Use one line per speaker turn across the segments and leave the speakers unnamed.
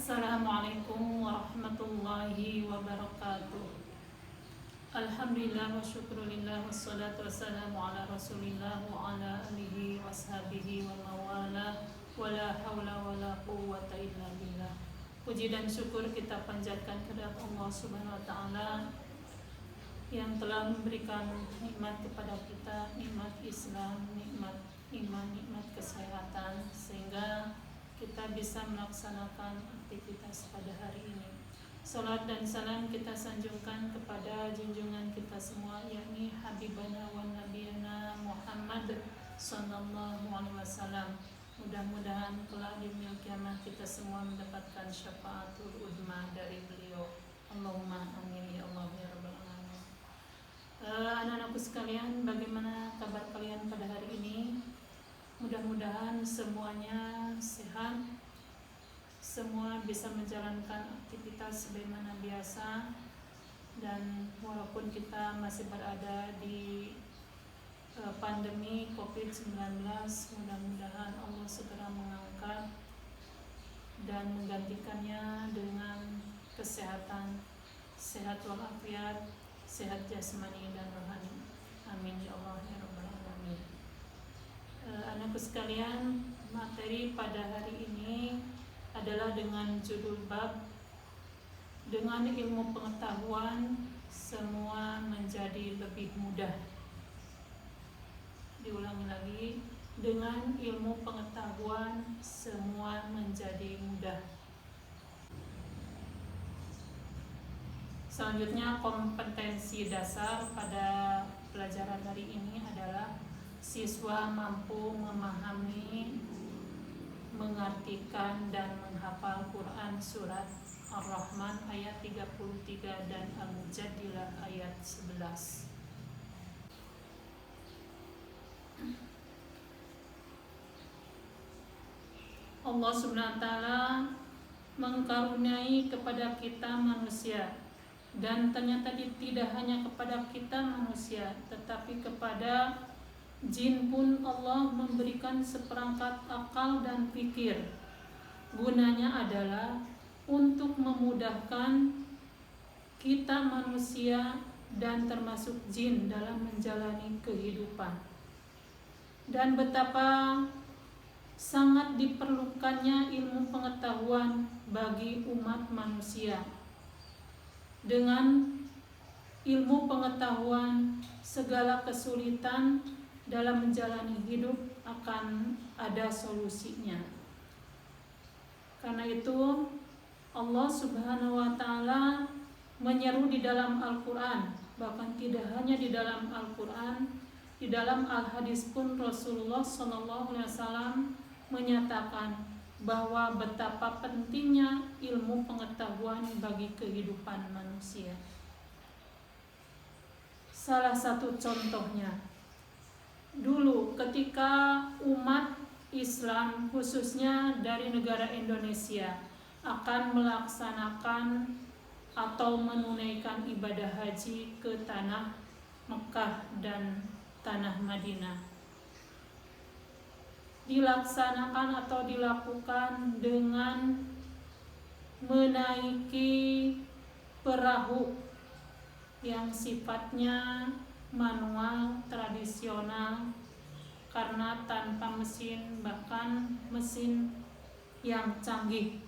Assalamualaikum warahmatullahi wabarakatuh. Alhamdulillah wa syukrulillah wassalatu wassalamu ala rasulillah wa ala alihi washabihi wa mawala wa la hawla wa la quwwata illa billah. Puji dan syukur kita panjatkan kepada Allah subhanahu wa ta'ala yang telah memberikan nikmat kepada kita, nikmat Islam, nikmat iman, nikmat kesehatan, sehingga kita bisa melaksanakan aktivitas pada hari ini. Salat dan salam kita sanjungkan kepada junjungan kita semua, yakni Habibana wa Nabiyana Muhammad sallallahu alaihi wasallam. Mudah-mudahan kelak di yaumil kiamah kita semua mendapatkan syafaatul udma dari beliau. Allahumma amin ya Allah ya rabbal alamin. Anak-anakku sekalian, bagaimana kabar kalian pada hari ini? Mudah-mudahan semuanya sehat, semua bisa menjalankan aktivitas sebagaimana biasa, dan walaupun kita masih berada di pandemi COVID-19, mudah-mudahan Allah segera mengangkat dan menggantikannya dengan kesehatan, sehat walafiat, sehat jasmani dan rohani. Amin ya Allah ya rabbal alamin. Anakku sekalian, materi pada hari ini adalah dengan judul bab dengan ilmu pengetahuan semua menjadi lebih mudah. Diulangi lagi, dengan ilmu pengetahuan semua menjadi mudah. Selanjutnya, kompetensi dasar pada pelajaran hari ini adalah siswa mampu memahami, mengartikan dan menghafal Quran surat Ar-Rahman ayat 33 dan Al-Mujadilah ayat 11. Allah Subhanahu wa taala mengkaruniai kepada kita manusia, dan ternyata tidak hanya kepada kita manusia, tetapi kepada jin pun Allah memberikan seperangkat akal dan pikir. Gunanya adalah untuk memudahkan kita manusia dan termasuk jin dalam menjalani kehidupan. Dan betapa sangat diperlukannya ilmu pengetahuan bagi umat manusia. Dengan ilmu pengetahuan, segala kesulitan dalam menjalani hidup akan ada solusinya. Karena itu Allah Subhanahu wa taala menyeru di dalam Al-Qur'an, bahkan tidak hanya di dalam Al-Qur'an, di dalam Al-Hadis pun Rasulullah sallallahu alaihi wasallam menyatakan bahwa betapa pentingnya ilmu pengetahuan bagi kehidupan manusia. Salah satu contohnya, dulu ketika umat Islam khususnya dari negara Indonesia akan melaksanakan atau menunaikan ibadah haji ke tanah Mekah dan tanah Madinah, dilaksanakan atau dilakukan dengan menaiki perahu yang sifatnya manual, tradisional, karena tanpa mesin, bahkan mesin yang canggih.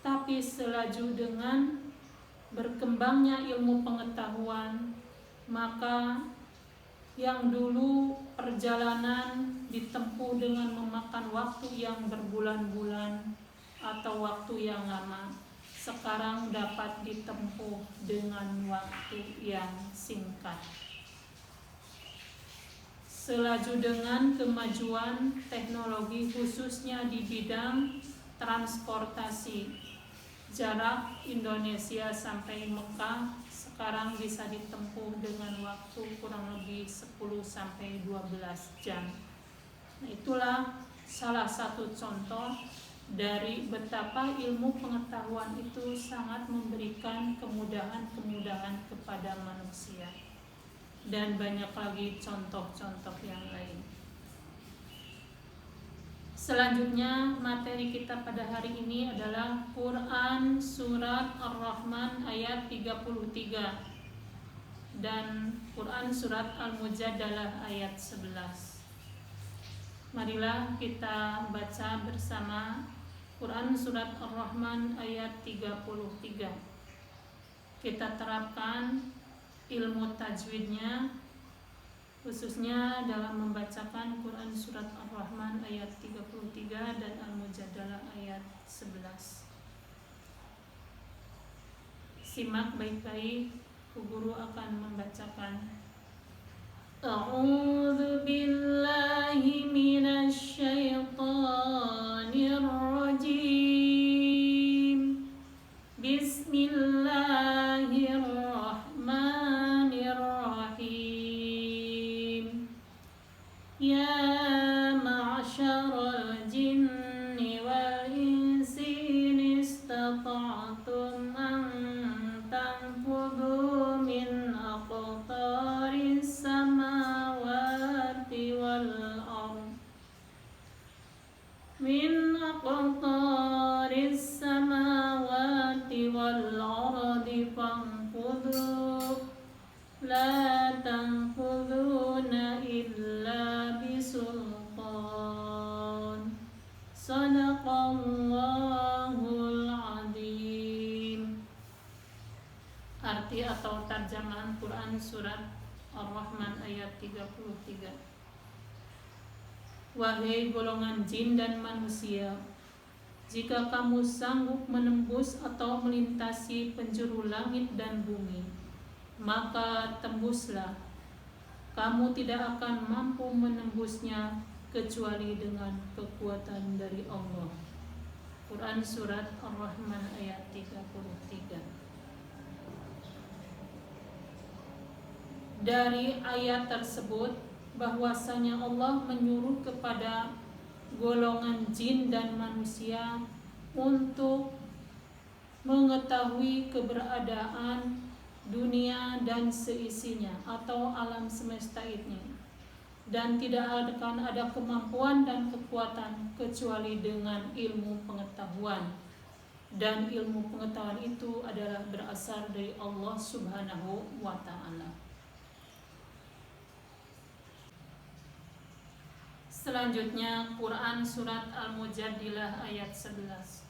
Tapi selaju dengan berkembangnya ilmu pengetahuan, maka yang dulu perjalanan ditempuh dengan memakan waktu yang berbulan-bulan atau waktu yang lama, sekarang dapat ditempuh dengan waktu yang singkat. Selaju dengan kemajuan teknologi khususnya di bidang transportasi, jarak Indonesia sampai Mekah sekarang bisa ditempuh dengan waktu kurang lebih 10-12 jam. Nah, itulah salah satu contoh dari betapa ilmu pengetahuan itu sangat memberikan kemudahan-kemudahan kepada manusia. Dan banyak lagi contoh-contoh yang lain. Selanjutnya materi kita pada hari ini adalah Quran Surat Ar-Rahman ayat 33 dan Quran Surat Al-Mujadalah ayat 11. Marilah kita baca bersama Quran Surat Ar-Rahman ayat 33. Kita terapkan ilmu tajwidnya, khususnya dalam membacakan Quran Surat Ar-Rahman ayat 33 dan Al-Mujadalah ayat 11. Simak baik-baik, Bu Guru akan membacakan. A'udzu billahi minasy syaithanir rajim. Bismillahirrahmanirrahim. Ya ma'syaral jinni wal insi in istata'tum an tanfudhu min aqtaris samawati wal ard min aqtaris samawati wal ardi fanfudhu la tanfudhuna illa bisultan. Sadaqallahul azim. Arti atau terjemahan Quran Surat Ar-Rahman ayat 33. Wahai golongan jin dan manusia, jika kamu sanggup menembus atau melintasi penjuru langit dan bumi, maka tembuslah. Kamu tidak akan mampu menembusnya kecuali dengan kekuatan dari Allah. Quran Surat Ar-Rahman ayat 33. Dari ayat tersebut bahwasanya Allah menyuruh kepada golongan jin dan manusia untuk mengetahui keberadaan dunia dan seisinya atau alam semesta ini, dan tidak akan ada kemampuan dan kekuatan kecuali dengan ilmu pengetahuan, dan ilmu pengetahuan itu adalah berasal dari Allah Subhanahu wa Ta'ala. Selanjutnya Quran Surat Al-Mujadilah ayat 11.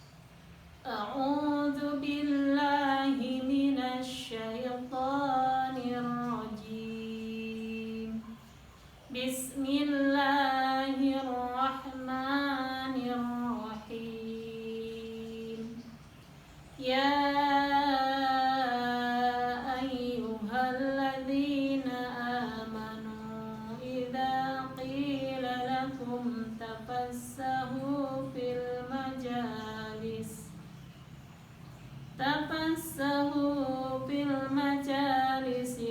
A'udzu billahi minasy syaithanir rajim. Bismillahirrahmanirrahim. Ya ayyuhalladzina amanu idza qila lakum tafassahu fil majalis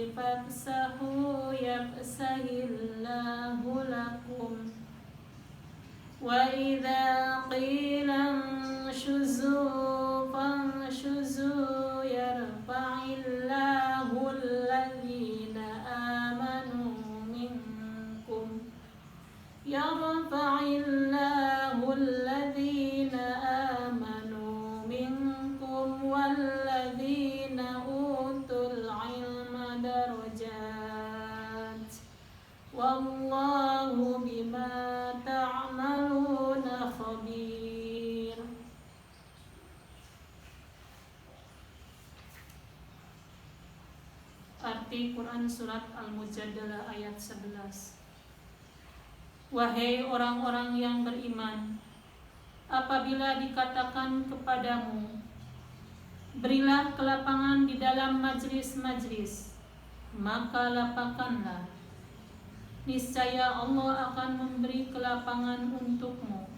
fafsahu yafsahillahu lakum wa idza qila anshuzu fanshuzu yarfa'illahu alladhina amanu minkum walladzina utul ilma darajat wallahu bima ta'maluna khabir. Arti Quran Surat Al-Mujadalah ayat 11. Wahai orang-orang yang beriman, apabila dikatakan kepadamu, berilah kelapangan di dalam majlis-majlis, maka lapangkanlah. Niscaya Allah akan memberi kelapangan untukmu.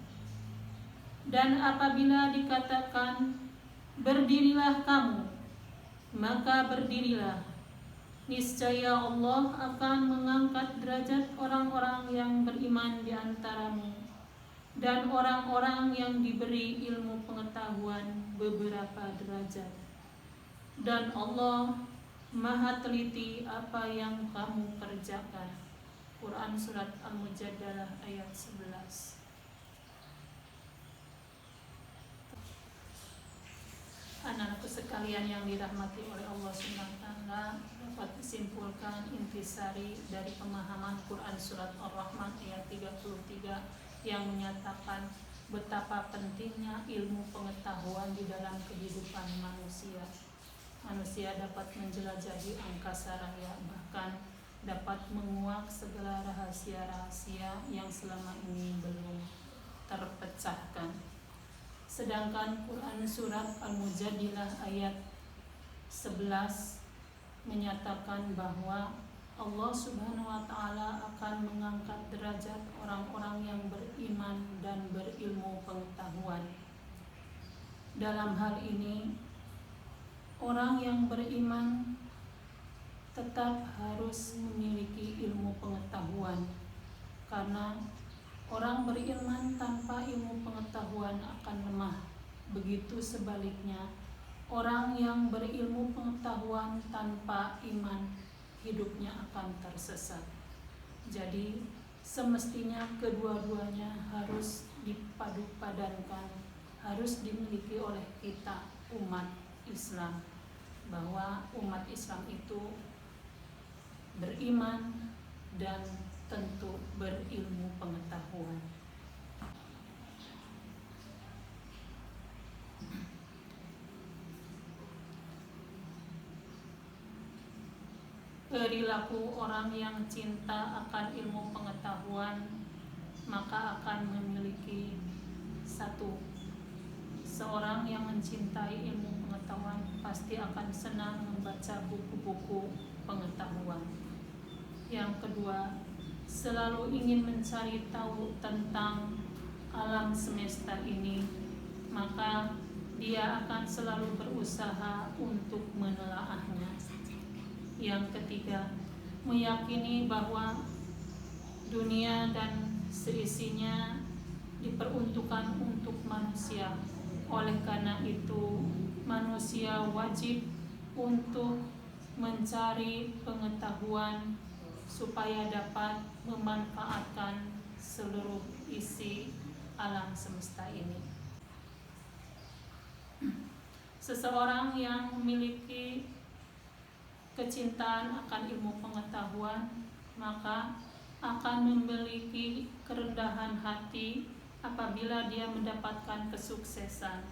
Dan apabila dikatakan, berdirilah kamu, maka berdirilah. Niscaya Allah akan mengangkat derajat orang-orang yang beriman di antaramu dan orang-orang yang diberi ilmu pengetahuan beberapa derajat. Dan Allah Maha teliti apa yang kamu kerjakan. Quran Surat Al-Mujadalah ayat 11. Anak-anakku sekalian yang dirahmati oleh Allah Subhanahu wa taala, dapat disimpulkan intisari dari pemahaman Quran surat Ar-Rahman ayat 33 yang menyatakan betapa pentingnya ilmu pengetahuan di dalam kehidupan manusia. Manusia dapat menjelajahi angkasa raya, bahkan dapat menguak segala rahasia-rahasia yang selama ini belum terpecahkan. Sedangkan Quran surat Al-Mujadilah ayat 11 menyatakan bahwa Allah Subhanahu wa taala akan mengangkat derajat orang-orang yang beriman dan berilmu pengetahuan. Dalam hal ini, orang yang beriman tetap harus memiliki ilmu pengetahuan, karena orang beriman tanpa ilmu pengetahuan akan lemah. Begitu sebaliknya, orang yang berilmu pengetahuan tanpa iman, hidupnya akan tersesat. Jadi, semestinya kedua-duanya harus dipadu-padankan, harus dimiliki oleh kita umat Islam, bahwa umat Islam itu beriman dan tentu berilmu pengetahuan. Perilaku orang yang cinta akan ilmu pengetahuan maka akan memiliki satu. Seorang yang mencintai ilmu pengetahuan pasti akan senang membaca buku-buku pengetahuan. Yang kedua, selalu ingin mencari tahu tentang alam semesta ini, maka dia akan selalu berusaha untuk menelaahnya. Yang ketiga, meyakini bahwa dunia dan seisinya diperuntukkan untuk manusia. Oleh karena itu, manusia wajib untuk mencari pengetahuan supaya dapat memanfaatkan seluruh isi alam semesta ini. Seseorang yang memiliki kecintaan akan ilmu pengetahuan maka akan memiliki kerendahan hati apabila dia mendapatkan kesuksesan,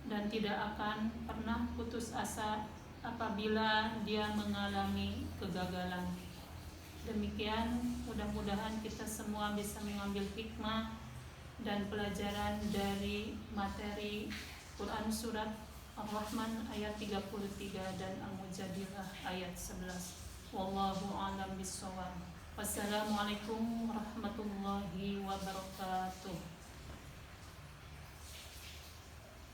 dan tidak akan pernah putus asa apabila dia mengalami kegagalan. Demikian, mudah-mudahan kita semua bisa mengambil hikmah dan pelajaran dari materi Quran surat Ar-Rahman ayat 33 dan Al-Mujadilah ayat 11. Wallahu a'lam bishawab. Wassalamualaikum warahmatullahi wabarakatuh.